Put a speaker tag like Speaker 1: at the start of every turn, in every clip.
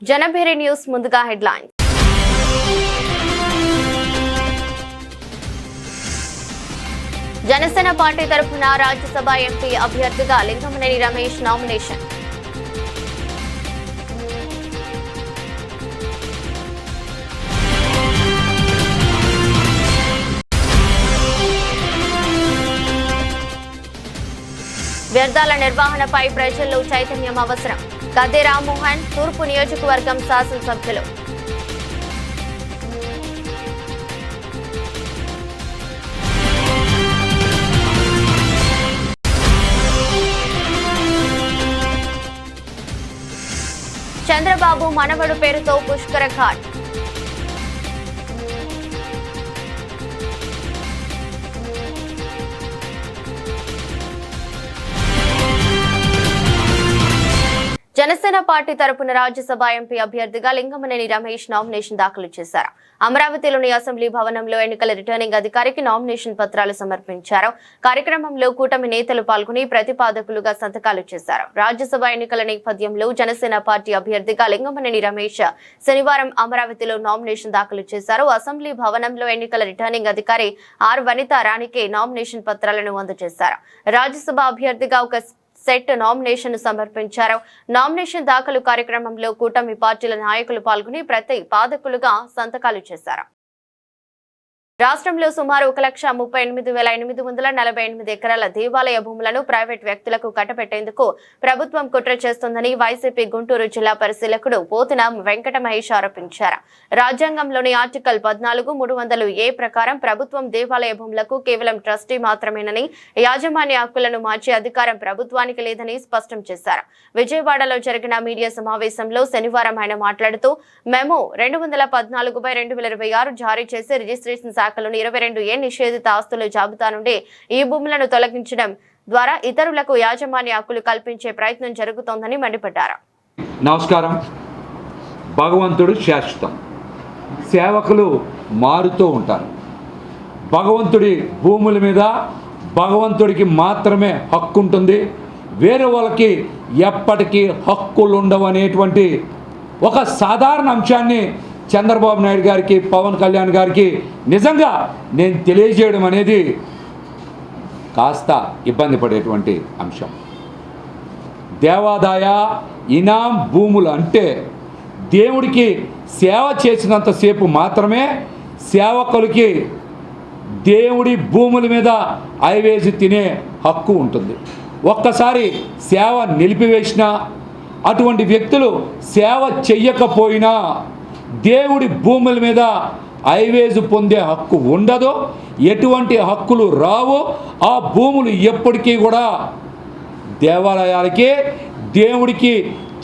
Speaker 1: Janabheri news ముందుగా headlines. Janasena party తరఫున Rajya Sabha MP అభ్యర్థిగా లింగమనేని రమేష్ నామినేషన్. వ్యర్థాల నిర్వహణపై ప్రజల్లో చైతన్యం అవసరం. గద్దె రామ్మోహన్, తూర్పు నియోజకవర్గం శాసనసభ్యులు. చంద్రబాబు మనవడు పేరుతో పుష్కర ఘాట్. జనసేన పార్టీ తరపున రాజ్యసభ ఎంపీ అభ్యర్థిగా లింగమనేని రమేష్ నామినేషన్ దాఖలు చేశారు. అమరావతిలోని అసెంబ్లీ భవనంలో ఎన్నికల రిటర్నింగ్ అధికారికి నామినేషన్ పత్రాలు సమర్పించారు. కార్యక్రమంలో కూటమి నేతలు పాల్గొని ప్రతిపాదకులుగా సంతకాలు చేశారు. రాజ్యసభ ఎన్నికల నేపథ్యంలో జనసేన పార్టీ అభ్యర్థిగా లింగమనేని రమేష్ శనివారం అమరావతిలో నామినేషన్ దాఖలు చేశారు. అసెంబ్లీ భవనంలో ఎన్నికల రిటర్నింగ్ అధికారి ఆర్ వనిత రాణికే నామినేషన్ పత్రాలను అందజేశారు. రాజ్యసభ అభ్యర్థిగా ఒక సెట్ నామినేషన్ సమర్పించారు. నామినేషన్ దాఖలు కార్యక్రమంలో కూటమి పార్టీల నాయకులు పాల్గొని ప్రతిపాదకులుగా సంతకాలు చేశారు. రాష్ట్రంలో సుమారు 1,38,848 ఎకరాల దేవాలయ భూములను ప్రైవేట్ వ్యక్తులకు కట్టబెట్టేందుకు ప్రభుత్వం కుట్ర చేస్తోందని వైసీపీ గుంటూరు జిల్లా పరిశీలకుడు పోతిన వెంకట మహేష్ ఆరోపించారు. రాజ్యాంగంలోని ఆర్టికల్ 14(300)A ప్రకారం ప్రభుత్వం దేవాలయ భూములకు కేవలం ట్రస్టీ మాత్రమేనని, యాజమాన్య హక్కులను మార్చే అధికారం ప్రభుత్వానికి లేదని స్పష్టం చేశారు. విజయవాడలో జరిగిన మీడియా సమావేశంలో శనివారం ఆయన మాట్లాడుతూ మెమో 214/2026 జారీ చేసి రిజిస్ట్రేషన్ శాఖలోని 22A నిషేధిత ఆస్తుల జాబితా నుండి ఈ భూములను తొలగించడం ద్వారా ఇతరులకు యాజమాన్య హక్కులు కల్పించే ప్రయత్నం జరుగుతోందని మండిపడ్డారు.
Speaker 2: నమస్కారం. భగవంతుడు శాశ్వతం, సేవకులు మారుతూ ఉంటారు. భగవంతుడి భూముల మీద భగవంతుడికి మాత్రమే హక్కు ఉంటుంది, వేరే వాళ్ళకి ఎప్పటికీ హక్కులు ఉండవు అనేటువంటి ఒక సాధారణ అంశాన్ని చంద్రబాబు నాయుడు గారికి, పవన్ కళ్యాణ్ గారికి నిజంగా నేను తెలియజేయడం అనేది కాస్త ఇబ్బంది పడేటువంటి అంశం. దేవాదాయ ఇనాం భూములు అంటే దేవుడికి సేవ చేసినంతసేపు మాత్రమే సేవకులకి దేవుడి భూముల మీద ఐవేసి తినే హక్కు ఉంటుంది. ఒక్కసారి సేవ నిలిపివేసినా, అటువంటి వ్యక్తులు సేవ చెయ్యకపోయినా దేవుడి భూముల మీద ఐవేజు పొందే హక్కు ఉండదు, ఎటువంటి హక్కులు రావు. ఆ భూములు ఎప్పటికీ కూడా దేవాలయాలకి, దేవుడికి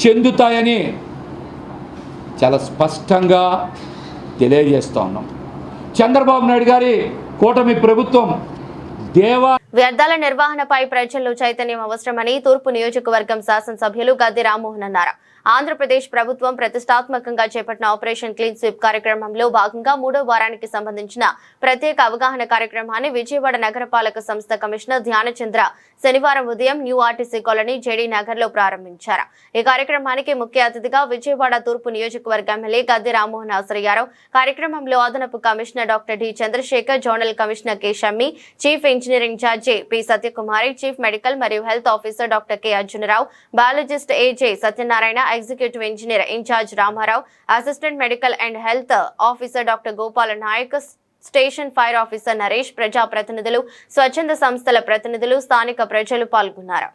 Speaker 2: చెందుతాయని చాలా స్పష్టంగా తెలియజేస్తూ ఉన్నాం. చంద్రబాబు నాయుడు గారి కూటమి ప్రభుత్వం
Speaker 1: వ్యర్థాల నిర్వహణపై ప్రజల్లో చైతన్యం అవసరమని తూర్పు నియోజకవర్గం శాసనసభ్యులు గద్దె రామ్మోహన్ అన్నారు. ఆంధ్రప్రదేశ్ ప్రభుత్వం ప్రతిష్టాత్మకంగా చేపట్టిన ఆపరేషన్ క్లీన్ స్వీప్ కార్యక్రమంలో భాగంగా 3వ వారానికి సంబంధించిన ప్రత్యేక అవగాహన కార్యక్రమాన్ని విజయవాడ నగరపాలక సంస్థ కమిషనర్ ధ్యానచంద్ర శనివారం ఉదయం new RTC colony JD Nagar లో ప్రారంభించారు. ఈ కార్యక్రమానికి ముఖ్య అతిథిగా విజయవాడ తూర్పు నియోజకవర్గ ఎమ్మెల్యే గద్దె రామ్మోహన్ హాజరయ్యారు. కార్యక్రమంలో అదనపు commissioner doctor D Chandrasekhar, zonal commissioner K Shammi, chief engineering incharge P Satyakumari, chief medical మరియు health officer doctor K Arjunarao, biologist AJ Satyanarayana, executive engineer incharge Ramarao, assistant medical and health officer doctor Gopala Naik, station fire officer Naresh, ప్రజా ప్రతినిధులు, స్వచ్ఛంద సంస్థల ప్రతినిధులు, స్థానిక ప్రజలు పాల్గొన్నారు.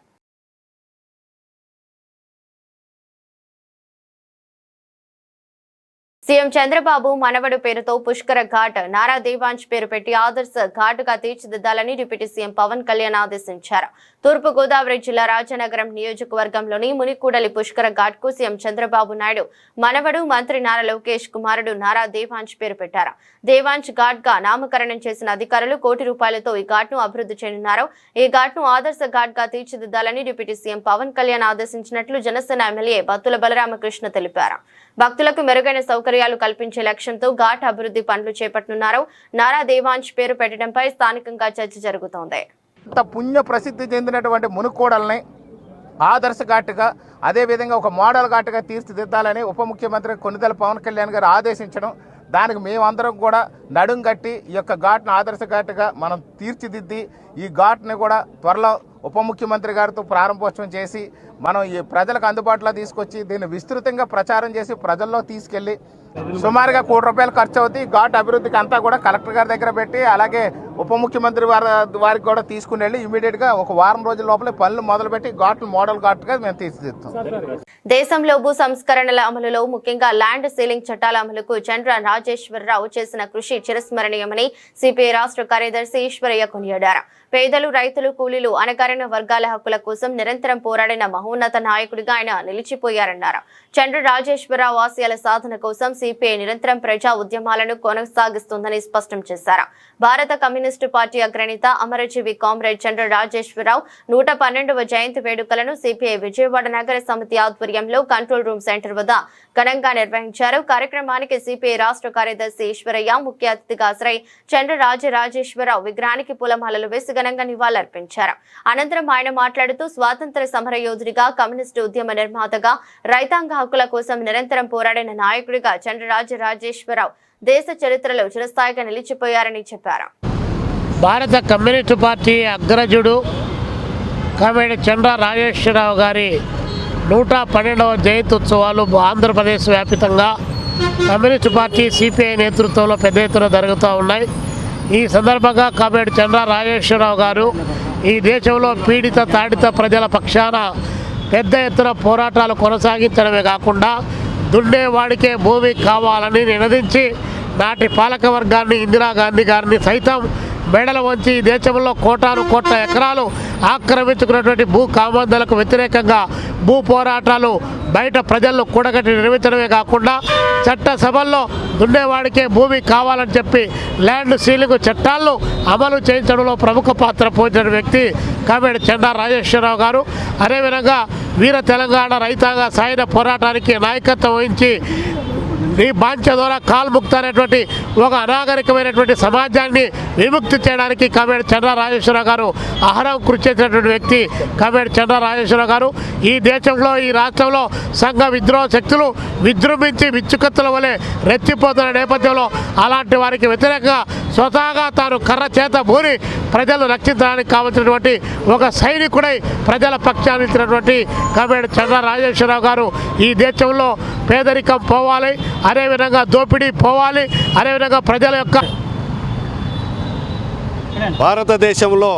Speaker 1: సీఎం చంద్రబాబు మనవడు పేరుతో పుష్కర ఘాట్, నారా దేవాంశ్ పేరు పెట్టి ఆదర్శ ఘాట్ గా తీర్చిదిద్దాలని డిప్యూటీ సీఎం పవన్ కళ్యాణ్ ఆదేశించారు. తూర్పు గోదావరి జిల్లా రాజనగరం నియోజకవర్గంలోని మునికూడలి పుష్కర ఘాట్ కు సీఎం చంద్రబాబు నాయుడు మనవడు మంత్రి నారా లోకేష్ కుమారుడు నారా దేవాంశ్ పేరు పెట్టారు. దేవాంశ్ ఘాట్ గా నామకరణం చేసిన అధికారులు ₹1 కోటి ఈ ఘాట్ ను అభివృద్ధి చేయనున్నారు. ఈ ఘాట్ ను ఆదర్శ ఘాట్ గా తీర్చిదిద్దాలని డిప్యూటీ సీఎం పవన్ కళ్యాణ్ ఆదేశించినట్లు జనసేన ఎమ్మెల్యే బత్తుల బలరామకృష్ణ తెలిపారు. భక్తులకు మెరుగైన సౌకర్యాలు కల్పించే లక్ష్యంతో ఘాట్ అభివృద్ధి పనులు చేపట్టనున్నారు. నారా దేవాంశ్ పేరు పెట్టడంపై స్థానికంగా చర్చ జరుగుతోంది.
Speaker 3: పుణ్య ప్రసిద్ధి చెందినటువంటి మునుకోడల్ని ఆదర్శ ఘాటుగా అదేవిధంగా ఒక మోడల్ ఘాటుగా తీర్చిదిద్దాలని ఉప ముఖ్యమంత్రి కొణిదెల పవన్ కళ్యాణ్ గారు ఆదేశించడం, దానికి మేమందరం కూడా నడుం కట్టి ఈ యొక్క ఘాట్ను ఆదర్శ ఘాటుగా మనం తీర్చిదిద్ది ఈ ఘాట్ని కూడా త్వరలో ఉప ముఖ్యమంత్రి గారితో ప్రారంభోత్సవం చేసి మనం ఈ ప్రజలకు అందుబాటులో తీసుకొచ్చి దీన్ని విస్తృతంగా ప్రచారం చేసి ప్రజల్లో తీసుకెళ్ళి సుమారుగా ₹1 ఖర్చు అవుతుంది. ఘాట్ అభివృద్ధికి అంతా కూడా కలెక్టర్ గారి దగ్గర పెట్టి అలాగే ఉప ముఖ్యమంత్రి వారికి కూడా తీసుకుని వెళ్ళి ఇమీడియట్గా ఒక వారం రోజుల లోపల పనులు మొదలుపెట్టి ఘాట్లు మోడల్ ఘాట్గా మేము తీర్చిదిద్దాం.
Speaker 1: దేశంలో భూ సంస్కరణల అమలులో ముఖ్యంగా ల్యాండ్ సీలింగ్ చట్టాల అమలుకు చంద్ర రాజేశ్వరరావు చేసిన కృషి చిరస్మరణీయమని సిపిఐ రాష్ట్ర కార్యదర్శి ఈశ్వరయ్య కొనియాడారు. పేదలు, రైతులు, కూలీలు, అణగారిన వర్గాల హక్కుల కోసం నిరంతరం పోరాడిన మహోన్నత నాయకుడిగా ఆయన నిలిచిపోయారన్నారు. చంద్ర రాజేశ్వరరావు ఆశయాల సాధన కోసం సిపిఐ నిరంతరం ప్రజా ఉద్యమాలను కొనసాగిస్తుందని స్పష్టం చేశారు. భారత కమ్యూనిస్టు పార్టీ అగ్రనేత అమరజీవి కామ్రేడ్ చంద్ర రాజేశ్వరరావు 112వ జయంతి వేడుకలను సిపిఐ విజయవాడ నగర సమితి ఆధ్వర్యంలో కంట్రోల్ రూమ్ సెంటర్ వద్ద ఘనంగా నిర్వహించారు. కార్యక్రమానికి సిపిఐ రాష్ట్ర కార్యదర్శి ఈశ్వరయ్య ముఖ్య అతిథిగా హాజరై చంద్ర రాజేశ్వరరావు విగ్రహానికి పూలమాలలు వేసి ఘనంగా నివాళులర్పించారు. అనంతరం ఆయన మాట్లాడుతూ స్వాతంత్ర సమర యోధుడిగా, కమ్యూనిస్టు ఉద్యమ నిర్మాతగా, రైతాంగ హక్కుల కోసం నిరంతరం పోరాడిన నాయకుడిగా చంద్ర రాజేశ్వరరావు దేశ చరిత్రలో చిరస్థాయిగా నిలిచిపోయారని చెప్పారు.
Speaker 4: భారత కమ్యూనిస్టు పార్టీ అగ్రజుడు కామ్రేడ్ చంద్ర రాజేశ్వరరావు గారి 112వ జయంతి ఉత్సవాలు ఆంధ్రప్రదేశ్ వ్యాప్తంగా కమ్యూనిస్టు పార్టీ సిపిఐ నేతృత్వంలో పెద్ద ఎత్తున జరుగుతూ ఉన్నాయి. ఈ సందర్భంగా కామ్రేడ్ చంద్ర రాజేశ్వరరావు గారు ఈ దేశంలో పీడిత తాడిత ప్రజల పక్షాన పెద్ద ఎత్తున పోరాటాలు కొనసాగించడమే కాకుండా దున్నేవాడికే భూమి కావాలని నినదించి నాటి పాలక వర్గాన్ని, ఇందిరాగాంధీ గారిని సైతం మెడలు వంచి ఈ దేశంలో కోట్ల ఎకరాలు ఆక్రమించుకున్నటువంటి భూ కామందలకు వ్యతిరేకంగా భూ పోరాటాలు బయట ప్రజలను కూడగట్టి నిర్మించడమే కాకుండా చట్టసభల్లో దున్నేవాడికే భూమి కావాలని చెప్పి ల్యాండ్ సీలింగ్ చట్టాలను అమలు చేయించడంలో ప్రముఖ పాత్ర పోషించిన వ్యక్తి కామ్రేడ్ చంద్ర రాజేశ్వరరావు గారు. అదేవిధంగా వీర తెలంగాణ రైతాంగ సాయుధ పోరాటానికి నాయకత్వం వహించి ఈ బాంఛ ద్వారా కాల్ముక్త అనేటువంటి ఒక అనాగరికమైనటువంటి సమాజాన్ని విముక్తి చేయడానికి కామ్రేడ్ చంద్ర రాజేశ్వరరావు గారు అహరం కృషి చేసినటువంటి వ్యక్తి కామ్రేడ్ చంద్ర రాజేశ్వరరావు గారు. ఈ దేశంలో, ఈ రాష్ట్రంలో సంఘ విద్రోహ శక్తులు విజృంభించి విచ్చుకత్తుల వలె రెచ్చిపోతున్న నేపథ్యంలో అలాంటి వారికి వ్యతిరేకంగా స్వతహాగా తాను కర్ర చేత భూని ప్రజలు రక్షించడానికి కావలసినటువంటి ఒక సైనికుడై ప్రజల పక్షాన్ని ఇచ్చినటువంటి కామ్రేడ్ చంద్ర రాజేశ్వరరావు గారు ఈ దేశంలో పేదరికం పోవాలి, అదేవిధంగా దోపిడీ పోవాలి, అదేవిధంగా ప్రజల యొక్క
Speaker 5: భారతదేశంలో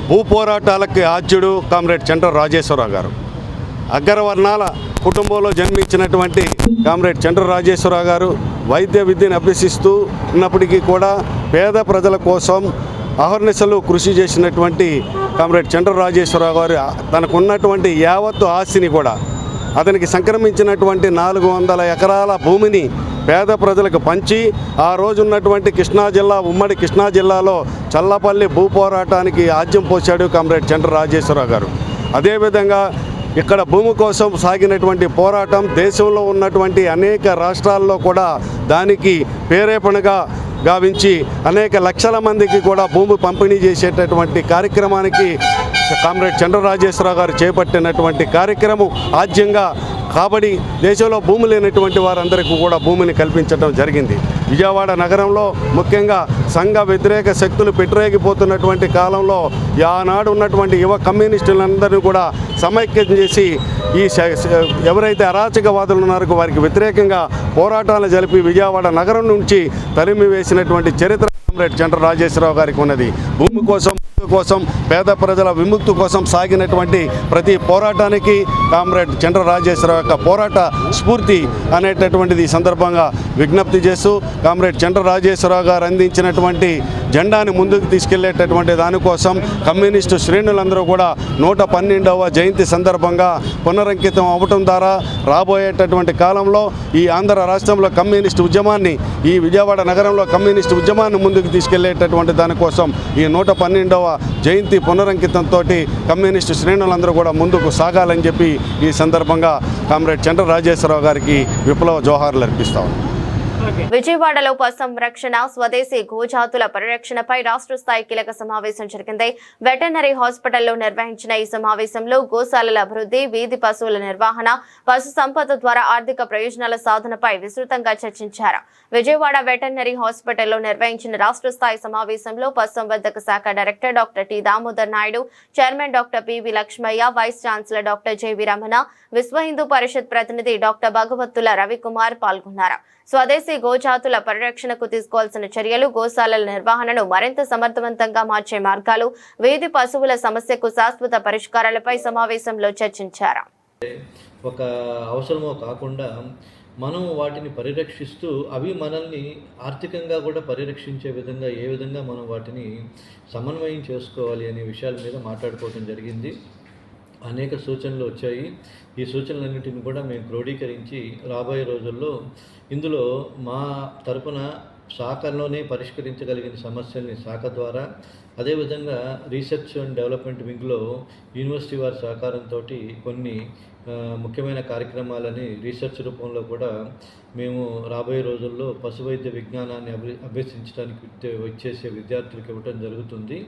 Speaker 5: భూ పోరాటాలకి ఆద్యుడు కామ్రేడ్ చంద్ర రాజేశ్వరరావు గారు. అగ్రవర్ణాల కుటుంబంలో జన్మించినటువంటి కామ్రేడ్ చంద్ర రాజేశ్వరరావు గారు వైద్య విద్యను అభ్యసిస్తూ ఉన్నప్పటికీ కూడా పేద ప్రజల కోసం అహర్నిశలు కృషి చేసినటువంటి కామ్రేడ్ చంద్ర రాజేశ్వరరావు గారు తనకున్నటువంటి యావత్తు ఆస్తిని కూడా, అతనికి సంక్రమించినటువంటి 400 ఎకరాల భూమిని పేద ప్రజలకు పంచి ఆ రోజు ఉన్నటువంటి కృష్ణా జిల్లా, ఉమ్మడి కృష్ణా జిల్లాలో చల్లపల్లి భూ పోరాటానికి ఆజ్యం పోశాడు కామ్రేడ్ చంద్ర రాజేశ్వరరావు గారు. అదేవిధంగా ఇక్కడ భూమి కోసం సాగినటువంటి పోరాటం దేశంలో ఉన్నటువంటి అనేక రాష్ట్రాల్లో కూడా దానికి ప్రేరేపణగా గావించి అనేక లక్షల మందికి కూడా భూమి పంపిణీ చేసేటటువంటి కార్యక్రమానికి కామ్రేడ్ చంద్ర రాజేశ్వరరావు గారు చేపట్టినటువంటి కార్యక్రమం ఆద్యంగా కాబట్టి దేశంలో భూమి లేనటువంటి వారందరికీ కూడా భూమిని కల్పించడం జరిగింది. విజయవాడ నగరంలో ముఖ్యంగా సంఘ వ్యతిరేక శక్తులు పెట్టరేగిపోతున్నటువంటి కాలంలో ఆనాడు ఉన్నటువంటి యువ కమ్యూనిస్టులందరినీ కూడా సమైక్యం చేసి ఈ ఎవరైతే అరాచకవాదులు ఉన్నారో వారికి వ్యతిరేకంగా పోరాటాలు జరిపి విజయవాడ నగరం నుంచి తరిమి వేసినటువంటి చరిత్ర కామ్రేడ్ చంద్ర రాజేశ్వరరావు గారికి ఉన్నది. భూమి కోసం పేద ప్రజల విముక్తి కోసం సాగినటువంటి ప్రతి పోరాటానికి కామ్రేడ్ చంద్ర రాజేశ్వరరావు యొక్క పోరాట స్ఫూర్తి అనేటటువంటిది ఈ సందర్భంగా విజ్ఞప్తి చేస్తూ కామ్రేడ్ చంద్ర రాజేశ్వరరావు గారు అందించినటువంటి జెండాని ముందుకు తీసుకెళ్లేటటువంటి దానికోసం కమ్యూనిస్టు శ్రేణులందరూ కూడా 112వ జయంతి సందర్భంగా పునరంకితం అవ్వటం ద్వారా రాబోయేటటువంటి కాలంలో ఈ ఆంధ్ర రాష్ట్రంలో కమ్యూనిస్టు ఉద్యమాన్ని, ఈ విజయవాడ నగరంలో కమ్యూనిస్టు ఉద్యమాన్ని ముందుకు తీసుకెళ్లేటటువంటి దానికోసం ఈ 112వ జయంతి పునరంకితంతో కమ్యూనిస్టు శ్రేణులందరూ కూడా ముందుకు సాగాలని చెప్పి ఈ సందర్భంగా కామ్రేడ్ చంద్ర రాజేశ్వరరావు గారికి విప్లవ జోహార్లు అర్పిస్తాం.
Speaker 1: విజయవాడలో పశు సంరక్షణ స్వదేశీ గోజాతుల పరిరక్షణపై రాష్ట్ర స్థాయి కీలక సమావేశం జరిగింది. వెటర్నరీ హాస్పిటల్లో నిర్వహించిన ఈ సమావేశంలో గోశాలల అభివృద్ధి, వీధి పశువుల నిర్వహణ, పశు సంపద ద్వారా ఆర్థిక ప్రయోజనాల సాధనపై విస్తృతంగా చర్చించారు. విజయవాడ వెటర్నరీ హాస్పిటల్లో నిర్వహించిన రాష్ట్ర స్థాయి సమావేశంలో పశుసంవర్ధక శాఖ director doctor T Damodar Naidu, chairman doctor PV Lakshmaiah, vice chancellor doctor JV Ramana, Vishwa Hindu పరిషత్ ప్రతినిధి డాక్టర్ భగవత్తుల రవికుమార్ పాల్గొన్నారు. స్వదేశీ గోజాతుల పరిరక్షణకు తీసుకోవాల్సిన చర్యలు, గోశాలల నిర్వహణను మరింత సమర్థవంతంగా మార్చే మార్గాలు, వీధి పశువుల సమస్యకు శాశ్వత పరిష్కారాలపై సమావేశంలో చర్చించారు.
Speaker 6: ఒక అవసరమో కాకుండా మనం వాటిని పరిరక్షిస్తూ అవి మనల్ని ఆర్థికంగా కూడా పరిరక్షించే విధంగా ఏ విధంగా మనం వాటిని సమన్వయం చేసుకోవాలి అనే విషయాల మీద మాట్లాడుకోవడం జరిగింది. అనేక సూచనలు వచ్చాయి. ఈ సూచనలన్నింటిని కూడా మేము క్రోడీకరించి రాబోయే రోజుల్లో ఇందులో మా తరపున శాఖలోనే పరిష్కరించగలిగిన సమస్యల్ని శాఖ ద్వారా, అదేవిధంగా రీసెర్చ్ అండ్ డెవలప్మెంట్ వింగ్లో యూనివర్సిటీ వారి సహకారంతో కొన్ని ముఖ్యమైన కార్యక్రమాలని రీసెర్చ్ రూపంలో కూడా మేము రాబోయే రోజుల్లో పశువైద్య విజ్ఞానాన్ని అభ్యసించడానికి వచ్చేసే విద్యార్థులకు ఇవ్వటం జరుగుతుంది.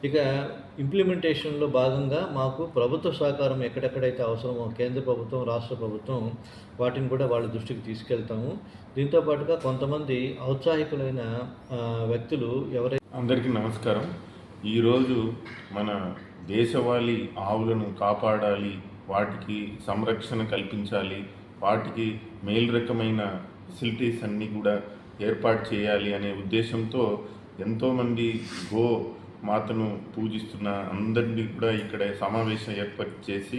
Speaker 6: ఇక ఇంప్లిమెంటేషన్లో భాగంగా మాకు ప్రభుత్వ సహకారం ఎక్కడెక్కడైతే అవసరమో కేంద్ర ప్రభుత్వం, రాష్ట్ర ప్రభుత్వం వాటిని కూడా వాళ్ళ దృష్టికి తీసుకెళ్తాము. దీంతో పాటుగా కొంతమంది ఔత్సాహికులైన వ్యక్తులు ఎవరైతే
Speaker 7: అందరికీ నమస్కారం. ఈరోజు మన దేశవాళీ ఆవులను కాపాడాలి, వాటికి సంరక్షణ కల్పించాలి, వాటికి మేలు రకమైన ఫెసిలిటీస్ అన్నీ కూడా ఏర్పాటు చేయాలి అనే ఉద్దేశంతో ఎంతోమంది గో మాతను పూజిస్తున్న అందరినీ కూడా ఇక్కడ సమావేశం ఏర్పాటు చేసి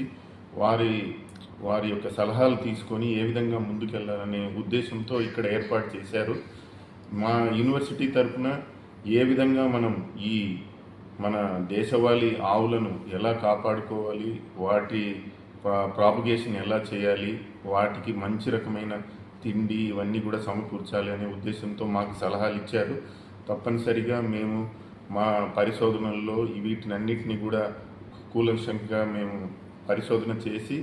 Speaker 7: వారి యొక్క సలహాలు తీసుకొని ఏ విధంగా ముందుకెళ్లాలనే ఉద్దేశంతో ఇక్కడ ఏర్పాటు చేశారు. మా యూనివర్సిటీ తరఫున ఏ విధంగా మనం ఈ మన దేశవాళీ ఆవులను ఎలా కాపాడుకోవాలి, వాటి ప్రాపగేషన్ ఎలా చేయాలి, వాటికి మంచి రకమైన తిండి ఇవన్నీ కూడా సమకూర్చాలి అనే ఉద్దేశంతో మాకు సలహాలు ఇచ్చారు. తప్పనిసరిగా మేము మా పరిశోధనల్లో వీటినన్నిటినీ కూడా కూలంకషంగా మేము పరిశోధన చేసి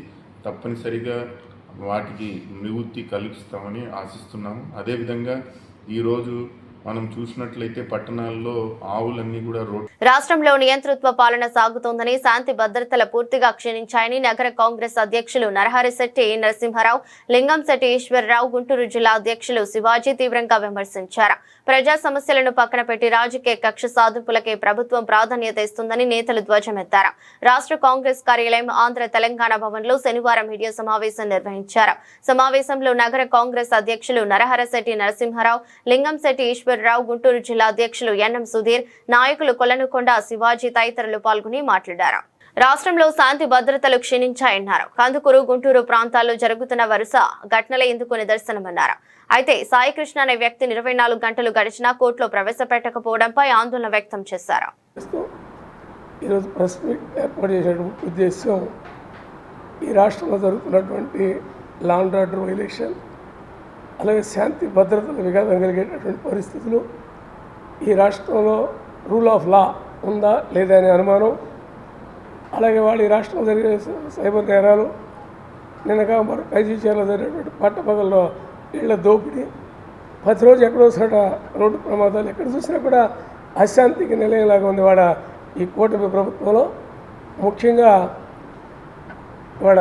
Speaker 7: తప్పనిసరిగా వాటికి నివృత్తి కలిగిస్తామని ఆశిస్తున్నాము. అదేవిధంగా ఈరోజు మనం చూసినట్లయితే పట్టణాల్లో ఆవులన్నీ కూడా
Speaker 1: రాష్ట్రంలో నియంతృత్వ పాలన సాగుతోందని, శాంతి భద్రతల పూర్తిగా క్షీణించాయని నగర కాంగ్రెస్ అధ్యక్షులు నరహరిశెట్టి నరసింహారావు, లింగంశెట్టి ఈశ్వరరావు, గుంటూరు జిల్లా అధ్యక్షులు శివాజీ తీవ్రంగా విమర్శించారు. ప్రజా సమస్యలను పక్కన పెట్టి రాజకీయ కక్ష సాధింపులకే ప్రభుత్వం ప్రాధాన్యత ఇస్తుందని నేతలు ధ్వజమెత్తారు. రాష్ట్ర కాంగ్రెస్ కార్యాలయం ఆంధ్ర తెలంగాణ భవన్ లో శనివారం మీడియా సమావేశం నిర్వహించారు. సమావేశంలో నగర కాంగ్రెస్ అధ్యక్షులు నరహరిశెట్టి నరసింహారావు, లింగంశెట్టి ఈశ్వరరావు, గుంటూరు జిల్లా అధ్యక్షులు ఎన్ఎం సుధీర్, నాయకులు కొలనుకొండ శివాజీ తదితరులు పాల్గొని మాట్లాడారు. రాష్ట్రంలో శాంతి భద్రతలు క్షీణించాయన్నారు. కందుకూరు, గుంటూరు ప్రాంతాల్లో జరుగుతున్న వరుస ఘటనలే ఇందుకు నిదర్శనమన్నారు. అయితే సాయికృష్ణ అనే వ్యక్తిని 24 గంటలు గడిచినా కోర్టులో ప్రవేశపెట్టకపోవడంపై ఆందోళన వ్యక్తం చేశారు.
Speaker 8: ఈరోజు ప్రెస్ మీట్ ఏర్పాటు చేసేటువంటి ఉద్దేశం ఈ రాష్ట్రంలో జరుగుతున్నటువంటి లా అండ్ ఆర్డర్ వైలేషన్, అలాగే శాంతి భద్రతల విఘాతం కలిగేటటువంటి పరిస్థితులు, ఈ రాష్ట్రంలో రూల్ ఆఫ్ లా ఉందా లేదా అనే అనుమానం, అలాగే వాళ్ళు ఈ రాష్ట్రంలో జరిగే సైబర్ నేరాలు, నిన్నగా మన ఖైజీచేలో జరిగేటువంటి పట్టపగల్లో ఇళ్ల దోపిడీ, ప్రతిరోజు ఎక్కడో చోట రోడ్డు ప్రమాదాలు, ఎక్కడ చూసినా కూడా అశాంతికి నిలయంలాగా ఉంది వాడ ఈ కూటమి ప్రభుత్వంలో. ముఖ్యంగా వాడ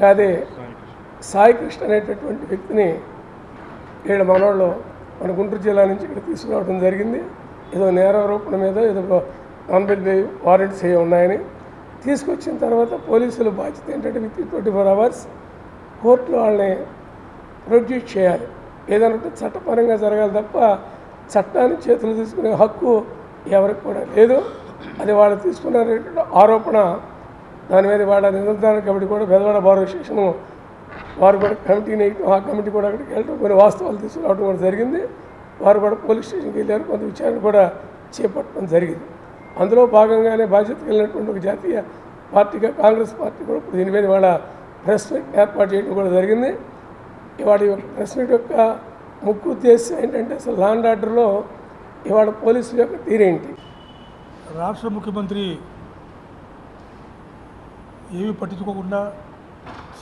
Speaker 8: గాదే సాయికృష్ణ అనేటటువంటి వ్యక్తిని వీళ్ళ మనోళ్ళు మన గుంటూరు జిల్లా నుంచి ఇక్కడ తీసుకురావడం జరిగింది. ఏదో నేరారోపణ మీద ఏదో నాన్ బెయిల్ వారెంట్స్ అయ్యి ఉన్నాయని తీసుకొచ్చిన తర్వాత పోలీసుల బాధ్యత ఏంటంటే విత్ 24 hours కోర్టులో వాళ్ళని ప్రొడ్యూస్ చేయాలి. ఏదైనా చట్టపరంగా జరగాలి తప్ప చట్టాన్ని చేతులు తీసుకునే హక్కు ఎవరికి కూడా లేదు. అది వాళ్ళు తీసుకున్నారనేటువంటి ఆరోపణ, దాని మీద వాళ్ళ నిరంతరం కమిటీ కూడా పెదవాడ బార్ అసోసియేషను వారు కూడా కమిటీని వేయటం, ఆ కమిటీ కూడా అక్కడికి వెళ్ళటం, కొన్ని వాస్తవాలు తీసుకురావడం కూడా జరిగింది. వారు కూడా పోలీస్ స్టేషన్కి వెళ్ళారు, కొంత విచారణ కూడా చేపట్టడం జరిగింది. అందులో భాగంగానే బాధ్యత వెళ్ళినటువంటి ఒక జాతీయ పార్టీగా కాంగ్రెస్ పార్టీ కూడా ఇప్పుడు దీని మీద వాళ్ళ ప్రెస్ మీట్ ఏర్పాటు చేయడం కూడా జరిగింది. ఇవాళ ప్రెస్ మీట్ యొక్క ముఖ్య ఉద్దేశం ఏంటంటే అసలు లా అండ్ ఆర్డర్లో ఇవాళ పోలీసుల యొక్క తీరేంటి.
Speaker 9: రాష్ట్ర ముఖ్యమంత్రి ఏమీ పట్టించుకోకుండా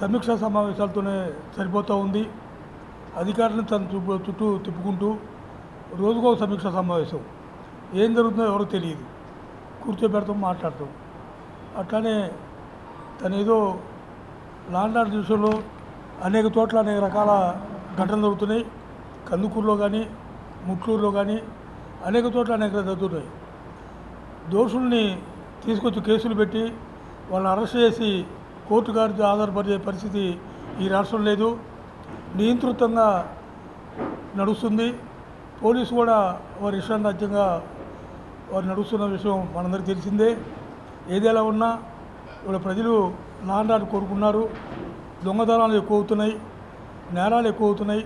Speaker 8: సమీక్షా సమావేశాలతోనే సరిపోతూ ఉంది. అధికారులను తన చుట్టూ తిప్పుకుంటూ రోజుకో సమీక్షా సమావేశం. ఏం జరుగుతుందో ఎవరో తెలియదు, కూర్చోబెడతాం, మాట్లాడతాం. అట్లానే తను ఏదో లాండ్ ఆర్డర్ విషయంలో అనేక చోట్ల అనేక రకాల ఘటనలు జరుగుతున్నాయి. కందుకూరులో కానీ, ముట్లూరులో కానీ అనేక చోట్ల అనేక జరుగుతున్నాయి. దోషుల్ని తీసుకొచ్చి కేసులు పెట్టి వాళ్ళని అరెస్ట్ చేసి కోర్టు గారికి ఆధారపడే పరిస్థితి ఈ రాష్ట్రం లేదు. నియంత్రితంగా నడుస్తుంది. పోలీసు కూడా వారి ఇష్టారాజ్యంగా వారు నడుస్తున్న విషయం మనందరికీ తెలిసిందే. ఏదైనా ఉన్నా వాళ్ళ ప్రజలు లాండ్ ఆర్డర్ కోరుకున్నారు. దొంగతనాలు ఎక్కువ అవుతున్నాయి, నేరాలు ఎక్కువ అవుతున్నాయి.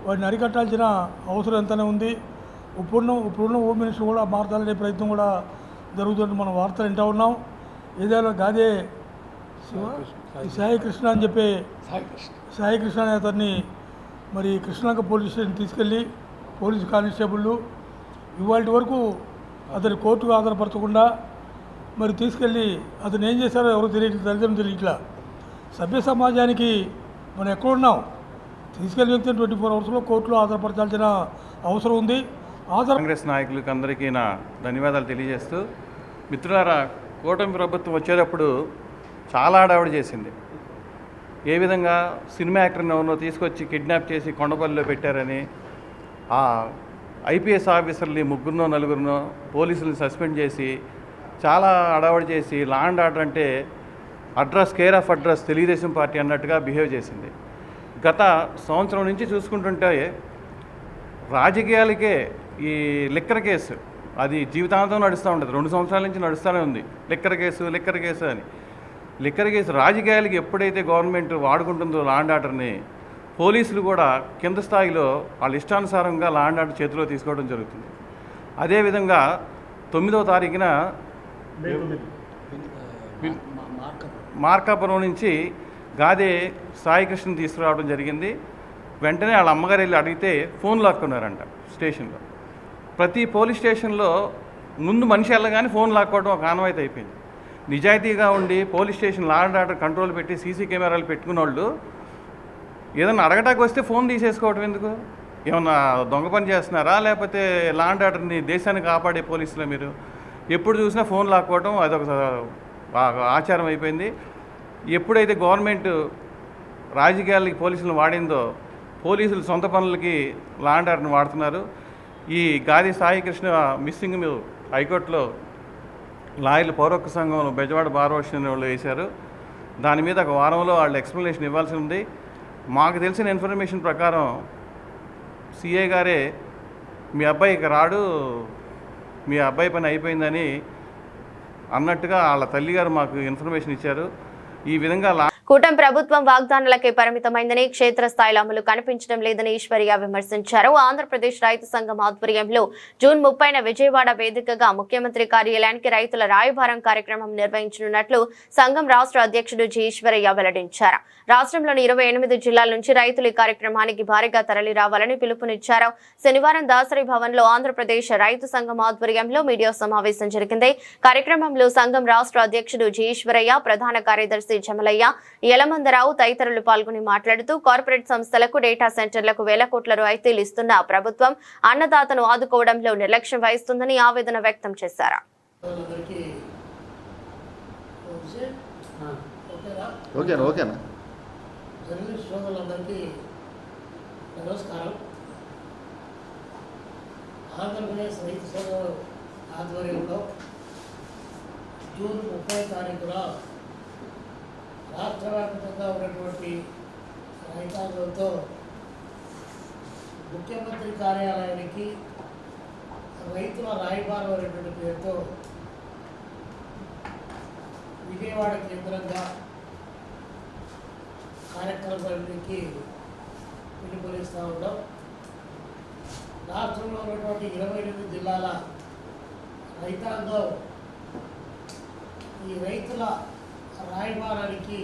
Speaker 8: వాటిని అరికట్టాల్సిన అవసరం ఎంతనే ఉంది. ఇప్పుడున్న హోమ్ మినిస్టర్ కూడా మార్చాలనే ప్రయత్నం కూడా జరుగుతుంటే మనం వార్తలు వింటూ ఉన్నాం. ఏదైనా గాదే సాయి కృష్ణ అని చెప్పి సాయి కృష్ణ అనే అతన్ని మరి కృష్ణాక పోలీస్ స్టేషన్ తీసుకెళ్ళి పోలీసు కానిస్టేబుళ్ళు ఇవాళ వరకు అతని కోర్టుకు ఆధారపరచకుండా మరి తీసుకెళ్ళి అతను ఏం చేశారో ఎవరు తల్లిదండ్రులు తెలియట్లా. సభ్య సమాజానికి మనం ఎక్కడున్నాం, తీసుకెళ్ళి వ్యక్తిని 24 అవర్స్లో కోర్టులో ఆధారపరచాల్సిన అవసరం ఉంది.
Speaker 9: కాంగ్రెస్ నాయకులకు అందరికీ నా ధన్యవాదాలు తెలియజేస్తూ, మిత్రులారా, కూటమి ప్రభుత్వం వచ్చేటప్పుడు చాలా హడావుడి చేసింది. ఏ విధంగా సినిమా యాక్టర్ని ఎవరినో తీసుకొచ్చి కిడ్నాప్ చేసి కొండపల్లిలో పెట్టారని, ఆ ఐపీఎస్ ఆఫీసర్ని 3 4 పోలీసులను సస్పెండ్ చేసి చాలా హడావుడి చేసి లా అండ్ ఆర్డర్ అంటే care of address Telugu Desam party అన్నట్టుగా బిహేవ్ చేసింది. గత సంవత్సరం నుంచి చూసుకుంటుంటే రాజకీయాలకే ఈ లిక్కర్ కేసు అది జీవితాంతం నడుస్తూ ఉంటుంది. 2 సంవత్సరాల నుంచి నడుస్తూనే ఉంది లిక్కర్ కేసు అని. లిక్కర్ కేసు రాజకీయాలకి ఎప్పుడైతే గవర్నమెంట్ వాడుకుంటుందో లా అండ్ ఆర్డర్ని, పోలీసులు కూడా కింద స్థాయిలో వాళ్ళ ఇష్టానుసారంగా లా అండ్ ఆర్డర్ చేతిలో తీసుకోవడం జరుగుతుంది. అదేవిధంగా 9వ తారీఖున మార్కాపురం నుంచి గాదే సాయికృష్ణని తీసుకురావడం జరిగింది. వెంటనే వాళ్ళ అమ్మగారు వెళ్ళి అడిగితే ఫోన్ లాక్కున్నారంట స్టేషన్లో. ప్రతి పోలీస్ స్టేషన్లో ముందు మనిషి వెళ్ళగానే ఫోన్ లాక్కోవడం ఒక ఆనవాయితీ అయిపోయింది. నిజాయితీగా ఉండి police station law and order control పెట్టి సీసీ కెమెరాలు పెట్టుకున్న వాళ్ళు ఏదన్నా అడగటానికి వస్తే ఫోన్ తీసేసుకోవడం ఎందుకు? ఏమన్నా దొంగ పని చేస్తున్నారా? లేకపోతే లా అండ్ ఆర్డర్ని దేశాన్ని కాపాడే పోలీసులో మీరు ఎప్పుడు చూసినా ఫోన్ లాక్కోవడం అదొక ఆచారం అయిపోయింది. ఎప్పుడైతే గవర్నమెంట్ రాజకీయాలకి పోలీసులను వాడిందో, పోలీసులు సొంత పనులకి లా అండ్ ఆర్డర్ని వాడుతున్నారు. ఈ గాది సాయికృష్ణ మిస్సింగ్ హైకోర్టులో లాయర్లు పౌరొక్క సంఘంలో బెజవాడ బార్వర్షన్ వాళ్ళు వేశారు. దాని మీద ఒక వారంలో వాళ్ళు ఎక్స్ప్లెనేషన్ ఇవ్వాల్సి ఉంది. మాకు తెలిసిన ఇన్ఫర్మేషన్ ప్రకారం సిఐ గారే మీ అబ్బాయి ఇక రాడు, మీ అబ్బాయి పని అయిపోయిందని అన్నట్టుగా వాళ్ళ తల్లిగారు మాకు ఇన్ఫర్మేషన్ ఇచ్చారు. ఈ విధంగా
Speaker 1: కూటమి ప్రభుత్వం వాగ్దానాలకే పరిమితమైందని, క్షేత్రస్థాయిలో అమలు కనిపించడం లేదని ఈశ్వరయ్య విమర్శించారు. ఆంధ్రప్రదేశ్ రైతు సంఘం ఆధ్వర్యంలో జూన్ 30న విజయవాడ వేదికగా ముఖ్యమంత్రి కార్యాలయానికి రైతుల రాయబారం కార్యక్రమం నిర్వహించనున్నట్లు సంఘం రాష్ట్ర అధ్యక్షుడు జి ఈశ్వరయ్య వెల్లడించారు. రాష్ట్రంలోని 28 జిల్లాల నుంచి రైతులు ఈ కార్యక్రమానికి భారీగా తరలి రావాలని పిలుపునిచ్చారు. శనివారం దాసరి భవన్ లో ఆంధ్రప్రదేశ్ రైతు సంఘం ఆధ్వర్యంలో మీడియా సమావేశం జరిగింది. కార్యక్రమంలో సంఘం రాష్ట్ర అధ్యక్షుడు జి ఈశ్వరయ్య, ప్రధాన కార్యదర్శి జమలయ్య, యలమందరావు తదితరులు పాల్గొని మాట్లాడుతూ, కార్పొరేట్ సంస్థలకు, డేటా సెంటర్లకు వేల కోట్ల రాయితీలు ఇస్తున్న ప్రభుత్వం అన్నదాతను ఆదుకోవడంలో నిర్లక్ష్యం వహిస్తుందని ఆవేదన వ్యక్తం చేశారు.
Speaker 4: ఆంధ్రప్రదేశ్ రైతు సంఘం ఆధ్వర్యంలో జూన్ 30 తారీఖున రాష్ట్ర వ్యాప్తంగా ఉన్నటువంటి రైతాంగంతో ముఖ్యమంత్రి కార్యాలయానికి రైతుల రాయబారం అనేటువంటి పేరుతో విజయవాడ కేంద్రంగా కార్యక్రమానికి పిలుపునిస్తూ ఉన్నాం. రాష్ట్రంలో ఉన్నటువంటి 28 జిల్లాల రైతాంగం ఈ రైతుల రాయబారానికి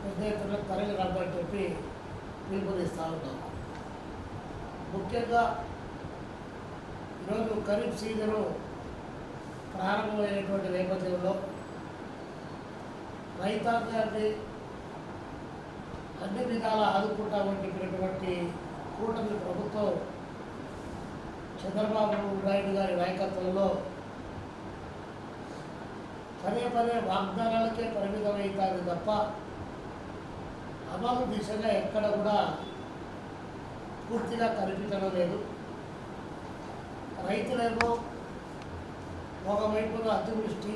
Speaker 4: పెద్ద ఎత్తున తరలి రమ్మని చెప్పి పిలుపునిస్తూ ఉన్నాం. ముఖ్యంగా ఈరోజు ఖరీఫ్ సీజను ప్రారంభమైనటువంటి నేపథ్యంలో రైతాంగాన్ని అన్ని విధాలా ఆదుకుంటామని చెప్పినటువంటి కూటమి ప్రభుత్వం చంద్రబాబు నాయుడు గారి నాయకత్వంలో పదే పదే వాగ్దానాలకే పరిమితమవుతుంది తప్ప అమలు దిశగా ఎక్కడ కూడా పూర్తిగా కనిపించడం లేదు. రైతులేమో ఒకవైపున అతివృష్టి,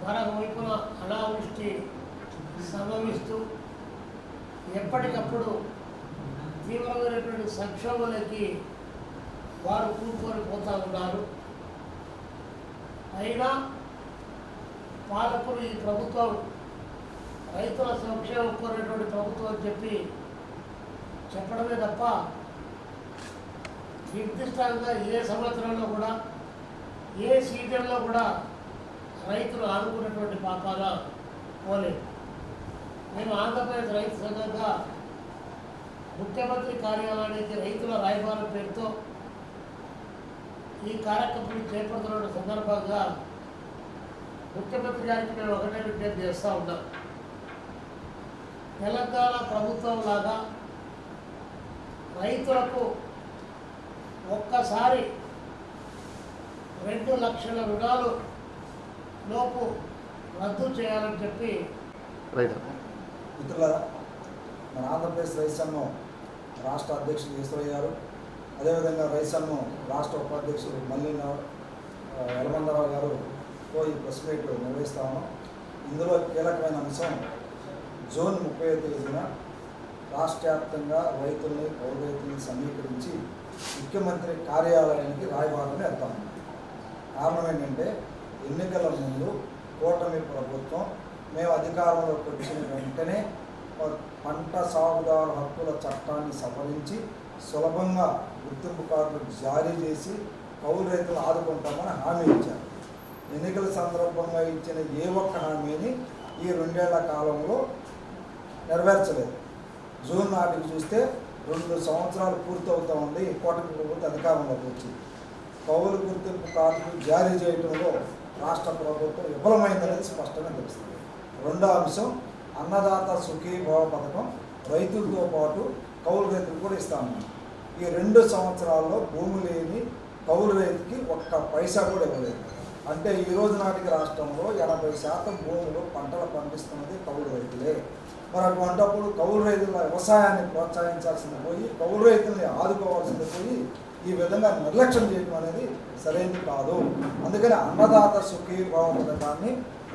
Speaker 4: మరొక వైపున అనావృష్టి సంభవిస్తూ ఎప్పటికప్పుడు తీవ్రమైనటువంటి సంక్షోభాలకి వారు కూరుకొని పోతూ ఉన్నారు. అయినా పాలకులు ఈ ప్రభుత్వం రైతుల సంక్షేమం కోరేటువంటి ప్రభుత్వం అని చెప్పడమే తప్ప నిర్దిష్టంగా ఏ సంవత్సరంలో కూడా ఏ సీజన్లో కూడా రైతులు ఆదుకున్నటువంటి పాపాల పోలేదు. మేము ఆంధ్రప్రదేశ్ రైతు సంఘంగా ముఖ్యమంత్రి కార్యాలయానికి రైతుల రాయబారం పేరుతో ఈ కార్యక్రమం చేపడుతున్న సందర్భంగా ముఖ్యమంత్రి గారికి మేము ఒకటే విజ్ఞప్తి చేస్తూ ఉన్నాం. తెలంగాణ ప్రభుత్వం లాగా రైతులకు ఒక్కసారి 2 లక్షల రుణాలు లోపు రద్దు చేయాలని చెప్పి
Speaker 10: మిత్రులారా, మన ఆంధ్రప్రదేశ్ రైతు సంఘం రాష్ట్ర అధ్యక్షులు ఈశ్వరయ్య గారు, అదేవిధంగా రైతు సంఘం రాష్ట్ర ఉపాధ్యక్షులు మల్లి యలమందరావు గారు ఈ ప్రెస్ మీట్ నిర్వహిస్తా ఉన్నాం. ఇందులో కీలకమైన అంశం జూన్ 30వ తేదీన రాష్ట్ర వ్యాప్తంగా రైతుల్ని కౌలు రైతుల్ని సమీకరించి ముఖ్యమంత్రి కార్యాలయానికి రాయబారం వెళ్తాము. కారణం ఏంటంటే ఎన్నికల ముందు కూటమి ప్రభుత్వం మేము అధికారంలోకి వచ్చిన వెంటనే పంట సాగుదారు హక్కుల చట్టాన్ని సవరించి సులభంగా గుర్తింపు కార్డులు జారీ చేసి కౌలు రైతులు ఆదుకుంటామని హామీ ఇచ్చారు. ఎన్నికల సందర్భంగా ఇచ్చిన ఏ ఒక్క హామీని ఈ 2 ఏళ్ల కాలంలో నెరవేర్చలేదు. జూన్ నాటికి చూస్తే 2 సంవత్సరాలు పూర్తవుతూ ఉంది కూటమి ప్రభుత్వం అధికారంలోకి వచ్చి. కౌలు గుర్తింపు కార్డులు జారీ చేయడంలో రాష్ట్ర ప్రభుత్వం విఫలమైందనేది స్పష్టంగా తెలుస్తుంది. రెండో అంశం, అన్నదాత సుఖీభావ పథకం రైతులతో పాటు కౌలు రైతులు కూడా ఇస్తాము. ఈ 2 సంవత్సరాల్లో భూమి లేని కౌలు రైతుకి ఒక్క పైసా కూడా ఇవ్వలేదు. అంటే ఈ రోజు నాటికి రాష్ట్రంలో 80% భూములు పంటలు పండిస్తున్నది కౌలు రైతులే. మరి అటువంటిప్పుడు కౌలు రైతుల వ్యవసాయాన్ని ప్రోత్సహించాల్సింది పోయి కౌలు రైతుల్ని ఆదుకోవాల్సింది పోయి ఈ విధంగా నిర్లక్ష్యం చేయడం అనేది సరైనది కాదు. అందుకని అన్నదాత సుఖీభావ పథకాన్ని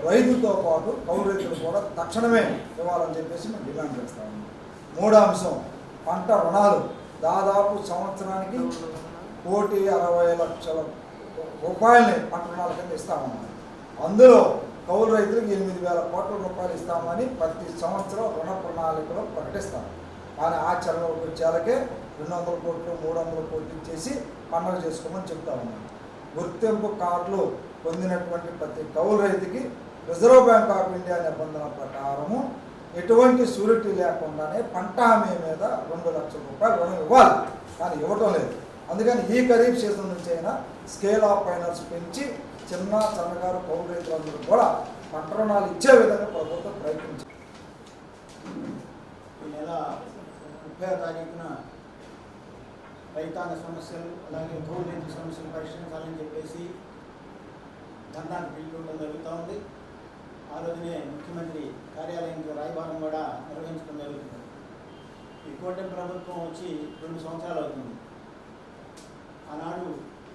Speaker 10: రైతులతో పాటు కౌలు రైతులు కూడా తక్షణమే ఇవ్వాలని చెప్పేసి మేము డిమాండ్ చేస్తాము. మూడో అంశం, పంట రుణాలు దాదాపు సంవత్సరానికి 1,60,00,000 రూపాయలని పంట రుణాల కింద ఇస్తామన్నారు. అందులో కౌలు రైతులకు 8,000 కోట్ల రూపాయలు ఇస్తామని ప్రతి సంవత్సరం రుణ ప్రణాళికలో ప్రకటిస్తారు. కానీ ఆచరణలోకి వచ్చేలకే 200 కోట్లు 300 కోట్లు ఇచ్చేసి పండుగ చేసుకోమని చెప్తా ఉన్నాను. గుర్తింపు కార్డులు పొందినటువంటి ప్రతి కౌలు రైతుకి రిజర్వ్ బ్యాంక్ ఆఫ్ ఇండియా నిబంధన ప్రకారము ఎటువంటి షూరిటీ లేకుండానే పంట హామీ మీద 2 లక్షల రూపాయలు రుణం ఇవ్వాలి. కానీ ఇవ్వటం లేదు. అందుకని ఈ ఖరీఫ్ సీజన్ నుంచి అయినా స్కేల్ ఆఫ్ ఫైనాన్స్ పెంచి చిన్న సన్నకారు కౌలు రైతులందరూ కూడా పంట రుణాలు ఇచ్చే విధంగా ప్రభుత్వం ప్రయత్నించింది.
Speaker 11: ఈ నెల 30వ తారీఖున రైతాంగ సమస్యలు అలాగే కౌలు రైతు సమస్యలు పరిష్కరించాలని చెప్పేసి ధర్నాకు పిలుపుకోవడం జరుగుతూ ఉంది. ఆ రోజునే ముఖ్యమంత్రి కార్యాలయానికి రాయబారం కూడా నిర్వహించడం జరుగుతుంది. ఈ కూటమి ప్రభుత్వం వచ్చి 2 సంవత్సరాలు అవుతుంది. ఆనాడు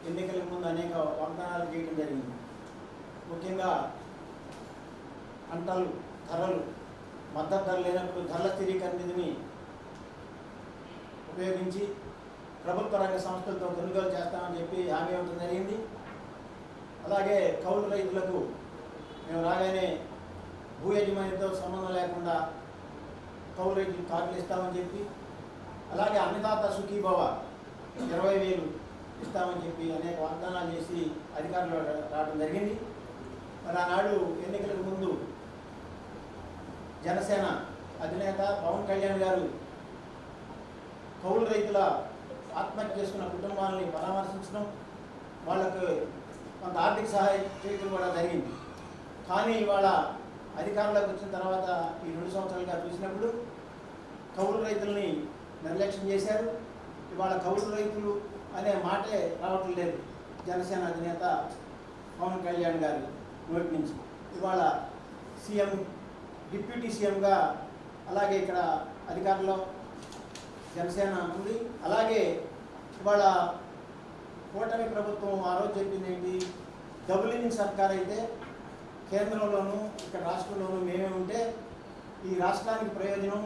Speaker 11: ఎన్నికలకు ముందు అనేక వాగ్దానాలు చేయడం జరిగింది. ముఖ్యంగా పంటలు ధరలు మద్దతు ధర లేనప్పుడు ధరల స్థిరీకరణ నిధిని ఉపయోగించి ప్రభుత్వ రంగ సంస్థలతో కొనుగోలు చేస్తామని చెప్పి హామీ ఇవ్వడం జరిగింది. అలాగే కౌలు రైతులకు మేము రాగానే భూ యజమానితో సంబంధం లేకుండా కౌలు రైతులకు కార్డులు ఇస్తామని చెప్పి, అలాగే అన్నదాత సుఖీభవ 20,000 ఇస్తామని చెప్పి అనేక వాగ్దానాలు చేసి అధికారులు రావడం జరిగింది. మరి ఆనాడు ఎన్నికలకు ముందు జనసేన అధినేత పవన్ కళ్యాణ్ గారు కౌలు రైతుల ఆత్మహత్య చేసుకున్న కుటుంబాలని పరామర్శించడం, వాళ్ళకు కొంత ఆర్థిక సహాయం చేయడం కూడా జరిగింది. కానీ ఇవాళ అధికారంలోకి వచ్చిన తర్వాత ఈ 2 సంవత్సరాలుగా చూసినప్పుడు రైతుల్ని నిర్లక్ష్యం చేశారు. ఇవాళ కౌలు రైతులు అనే మాటే రావటం లేదు జనసేన అధినేత పవన్ కళ్యాణ్ గారి నోటి నుంచి. ఇవాళ సీఎం, డిప్యూటీ సీఎంగా, అలాగే ఇక్కడ అధికారంలో జనసేన ఉంది. అలాగే ఇవాళ కూటమి ప్రభుత్వం ఆ రోజు చెప్పింది ఏంటి, డబుల్ ఇంజిన్ సర్కార్ అయితే కేంద్రంలోనూ ఇక్కడ రాష్ట్రంలోనూ మేమే ఉంటే ఈ రాష్ట్రానికి ప్రయోజనం.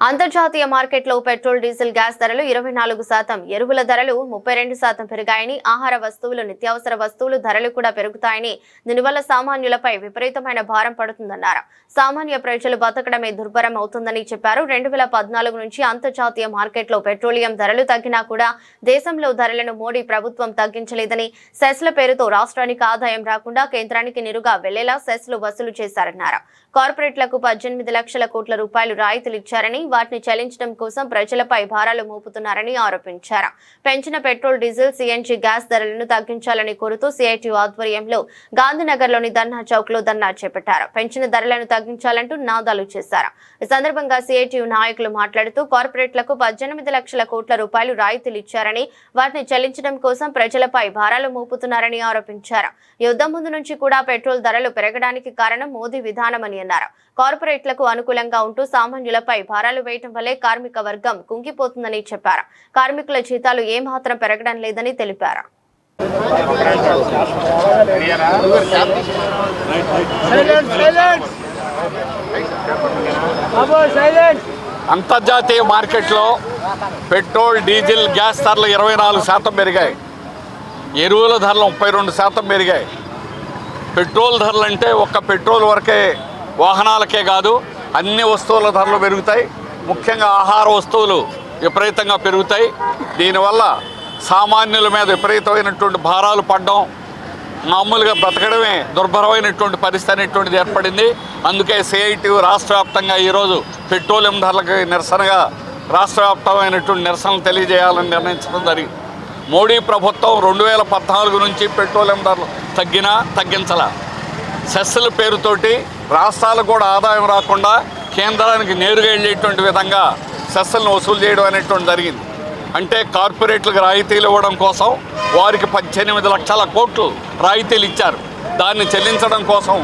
Speaker 1: అంతర్జాతీయ మార్కెట్లో పెట్రోల్, డీజిల్, గ్యాస్ ధరలు 24%, ఎరువుల ధరలు 32% పెరిగాయని, ఆహార వస్తువులు, నిత్యావసర వస్తువులు ధరలు కూడా పెరుగుతాయని, దీనివల్ల సామాన్యులపై విపరీతమైన భారం పడుతుందన్నారు. సామాన్య ప్రజలు బతకడమే దుర్భరం అవుతుందని చెప్పారు. 2014 నుంచి అంతర్జాతీయ మార్కెట్లో పెట్రోలియం ధరలు తగ్గినా కూడా దేశంలో ధరలను మోడీ ప్రభుత్వం తగ్గించలేదని, సెస్ల పేరుతో రాష్ట్రానికి ఆదాయం రాకుండా కేంద్రానికి నేరుగా వెళ్లేలా సెస్లు వసూలు చేశారన్నారు. కార్పొరేట్లకు 18 లక్షల కోట్ల రూపాయలు రాయితీలు ఇచ్చారని, వాటిని చెల్లించడం కోసం ప్రజలపై భారాలు మోపుతున్నారని ఆరోపించారు. పెంచిన పెట్రోల్, డీజిల్, సీఎన్జీ గ్యాస్ ధరలను తగ్గించాలని కోరుతూ సిఐటియు ఆధ్వర్యంలో గాంధీనగర్లోని ధర్నా చౌక్ లో ధర్నా చేపట్టారు. పెంచిన ధరలను తగ్గించాలంటూ నినాదాలు చేశారు. ఈ సందర్భంగా సిఐటియు నాయకులు మాట్లాడుతూ కార్పొరేట్లకు 18 లక్షల కోట్ల రూపాయలు రాయితీలు ఇచ్చారని, వాటిని చెల్లించడం కోసం ప్రజలపై భారాలు మోపుతున్నారని ఆరోపించారు. యుద్ధం ముందు నుంచి కూడా పెట్రోల్ ధరలు పెరగడానికి కారణం మోదీ విధానమని అన్నారు. కార్పొరేట్లకు అనుకూలంగా ఉంటూ సామాన్యులపై భారాలు వేయటం వల్లే కార్మిక వర్గం కుంగిపోతుందని చెప్పారు. కార్మికుల జీతాలు ఏమాత్రం పెరగడం లేదని తెలిపారు.
Speaker 2: అంతర్జాతీయ మార్కెట్లో పెట్రోల్, డీజిల్, గ్యాస్ ధరలు 24% పెరిగాయి. ఎరువుల ధరలు 32% పెరిగాయి. పెట్రోల్ ధరలు అంటే ఒక్క పెట్రోల్ వరకే, వాహనాలకే కాదు, అన్ని వస్తువుల ధరలు పెరుగుతాయి. ముఖ్యంగా ఆహార వస్తువులు విపరీతంగా పెరుగుతాయి. దీనివల్ల సామాన్యుల మీద విపరీతమైనటువంటి భారాలు పడడం, మామూలుగా బ్రతకడమే దుర్భరమైనటువంటి పరిస్థితి అనేటువంటిది ఏర్పడింది. అందుకే సిఐటియు రాష్ట్ర వ్యాప్తంగా ఈరోజు పెట్రోలియం ధరలకు నిరసనగా రాష్ట్ర వ్యాప్తమైనటువంటి నిరసనలు తెలియజేయాలని నిర్ణయించడం జరిగింది. మోడీ ప్రభుత్వం 2014 నుంచి పెట్రోలియం ధరలు తగ్గించాల. సెస్సుల పేరుతోటి రాష్ట్రాలకు కూడా ఆదాయం రాకుండా కేంద్రానికి నేరుగా వెళ్ళేటువంటి విధంగా సెస్సులను వసూలు చేయడం అనేటువంటి జరిగింది. అంటే కార్పొరేట్లకు రాయితీలు ఇవ్వడం కోసం వారికి 18 లక్షల కోట్లు రాయితీలు ఇచ్చారు. దాన్ని చెల్లించడం కోసం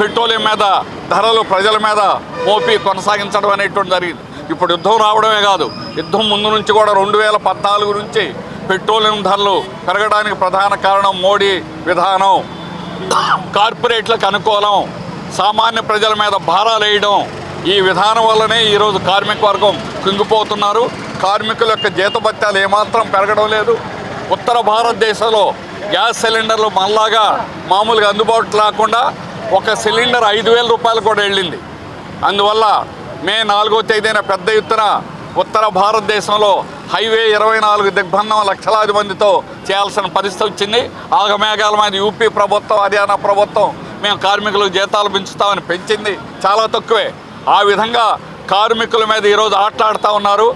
Speaker 2: పెట్రోలియం మీద ధరలు ప్రజల మీద మోపి కొనసాగించడం అనేటువంటి జరిగింది. ఇప్పుడు యుద్ధం రావడమే కాదు, యుద్ధం ముందు నుంచి కూడా 2014 నుంచి పెట్రోలియం ధరలు పెరగడానికి ప్రధాన కారణం మోడీ విధానం. కార్పొరేట్లకు అనుకూలం, సామాన్య ప్రజల మీద భారాలు వేయడం, ఈ విధానం వల్లనే ఈరోజు కార్మిక వర్గం కుంగిపోతున్నారు. కార్మికుల యొక్క జీతభత్యాలు ఏమాత్రం పెరగడం లేదు. ఉత్తర భారతదేశంలో గ్యాస్ సిలిండర్లు మనలాగా మామూలుగా అందుబాటు లేకుండా ఒక సిలిండర్ 5,000 రూపాయలు కూడా వెళ్ళింది. అందువల్ల మే 4వ తేదీన పెద్ద ఎత్తున ఉత్తర భారతదేశంలో హైవే 24 దిగ్బంధం లక్షలాది మందితో చేయాల్సిన పరిస్థితి వచ్చింది. ఆగమేఘాల మీద యూపీ ప్రభుత్వం, హర్యానా ప్రభుత్వం మేము కార్మికులకు జీతాలు పెంచుతామని పెంచింది చాలా తక్కువే. ఆ విధంగా కార్మికుల మీద ఈరోజు ఆటలాడుతూ ఉన్నారు.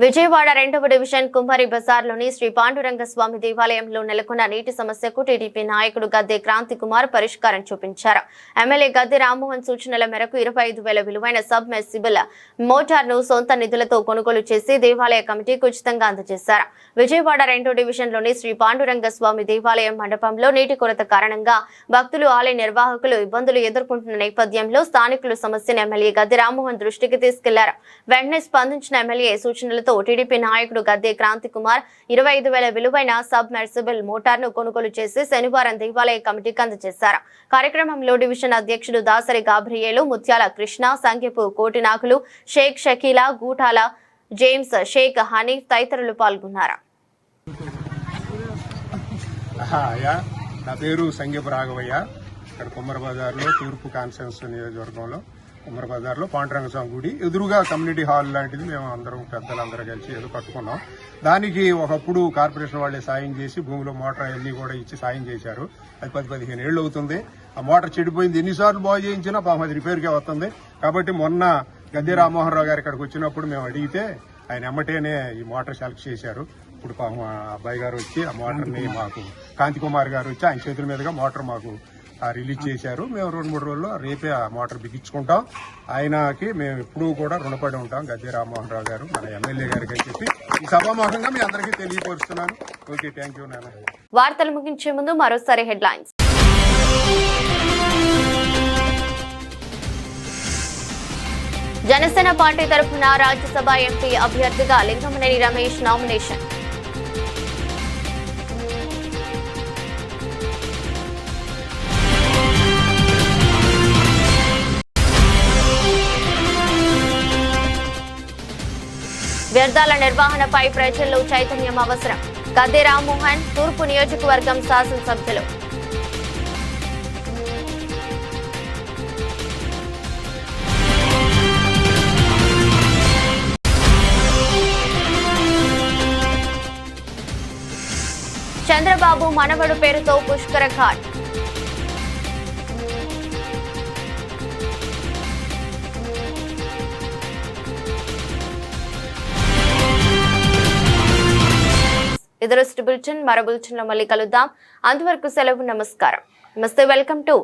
Speaker 1: విజయవాడ 2వ డివిజన్ కుమ్మరి బజార్లోని శ్రీ పాండురంగ స్వామి దేవాలయంలో నెలకొన్న నీటి సమస్యకు టీడీపీ నాయకుడు గద్దె క్రాంతి కుమార్ పరిష్కారం చూపించారు. ఎమ్మెల్యే గద్దె రామ్మోహన్ సూచనల మేరకు 25,000 విలువైన సబ్ మెర్సిబుల్ మోటార్ను సొంత నిధులతో కొనుగోలు చేసి దేవాలయ కమిటీకి ఉచితంగా అందజేశారు. విజయవాడ 2వ డివిజన్లోని శ్రీ పాండురంగ స్వామి దేవాలయం మండపంలో నీటి కొరత కారణంగా భక్తులు, ఆలయ నిర్వాహకులు ఇబ్బందులు ఎదుర్కొంటున్న నేపథ్యంలో స్థానికులు సమస్యను ఎమ్మెల్యే గద్దె రామ్మోహన్ దృష్టికి తీసుకెళ్లారు. వెంటనే స్పందించిన ఎమ్మెల్యే సూచనలతో టీడీపీ నాయకుడు గద్దె క్రాంతి కుమార్ 25,000 విలువైన సబ్ మెర్సిబుల్ మోటార్ను కొనుగోలు చేసి శనివారం దేవాలయ కమిటీకి అందజేశారు. కార్యక్రమంలో డివిజన్ అధ్యక్షుడు దాసరి గాబ్రియేలు, ముత్యాల కృష్ణ, సంఖ్యపు కోటినాకులు, షేక్ షకీలా, గూటాల జేమ్స్, షేక్ హనీఫ్ తదితరులు పాల్గొన్నారు.
Speaker 12: నా పేరు సంగీపు రాఘవయ్య. ఇక్కడ కుమ్మరి బజార్లో తూర్పు కాన్స్టిట్యున్సీ నియోజకవర్గంలో కుమ్మరి బజార్లో పాండురంగ స్వామి గుడి ఎదురుగా కమ్యూనిటీ హాల్ లాంటిది మేము అందరం పెద్దలందరూ కలిసి ఏదో కట్టుకున్నాం. దానికి ఒకప్పుడు కార్పొరేషన్ వాళ్ళే సాయం చేసి భూమిలో మోటార్ అవన్నీ కూడా ఇచ్చి సాయం చేశారు. అది 10-15 ఏళ్ళు అవుతుంది. ఆ మోటార్ చెడిపోయింది. ఎన్నిసార్లు బాగు చేయించినా పాపం అది రిపేర్కే వస్తుంది. కాబట్టి మొన్న గద్దె రామ్మోహన్ రావు గారు ఇక్కడికి వచ్చినప్పుడు మేము అడిగితే ఆయన ఎమ్మటేనే ఈ మోటార్ సెలెక్ట్ చేశారు. ఇప్పుడు పాపం ఆ అబ్బాయి గారు వచ్చి ఆ మోటార్ని మాకు కాంతి కుమార్ గారు వచ్చి ఆయన చేతుల మీదుగా మోటార్ మాకు రిలీజ్ చేశారు. మేము 2-3 రోజుల్లో రేపే ఆ మోటార్ బిగించుకుంటాం. ఆయనకి మేము ఎప్పుడూ కూడా రుణపడి ఉంటాం. గద్దె రామ్మోహన్ రావు గారు మన ఎమ్మెల్యే గారికి అని చెప్పి ఈ సభాముఖంగా మీ అందరికీ తెలియపరుస్తున్నాను. ఓకే, థ్యాంక్ యూ నాన్న.
Speaker 1: వార్తలు ముగించే ముందు మరోసారి హెడ్లైన్స్. జనసేన పార్టీ తరఫున రాజ్యసభ ఎంపీ అభ్యర్థిగా లింగమనేని రమేష్ నామినేషన్. వ్యర్థాల నిర్వహణపై ప్రజల్లో చైతన్యం అవసరం. గద్దె రామ్మోహన్, తూర్పు నియోజకవర్గం శాసనసభ్యులు. చంద్రబాబు మనవడు పేరుతో పుష్కర ఘాట్. ఇది బులెటిన్. మరో బులెటిన్లో మళ్ళీ కలుద్దాం. అంతవరకు సెలవు. నమస్కారం. నమస్తే. Welcome to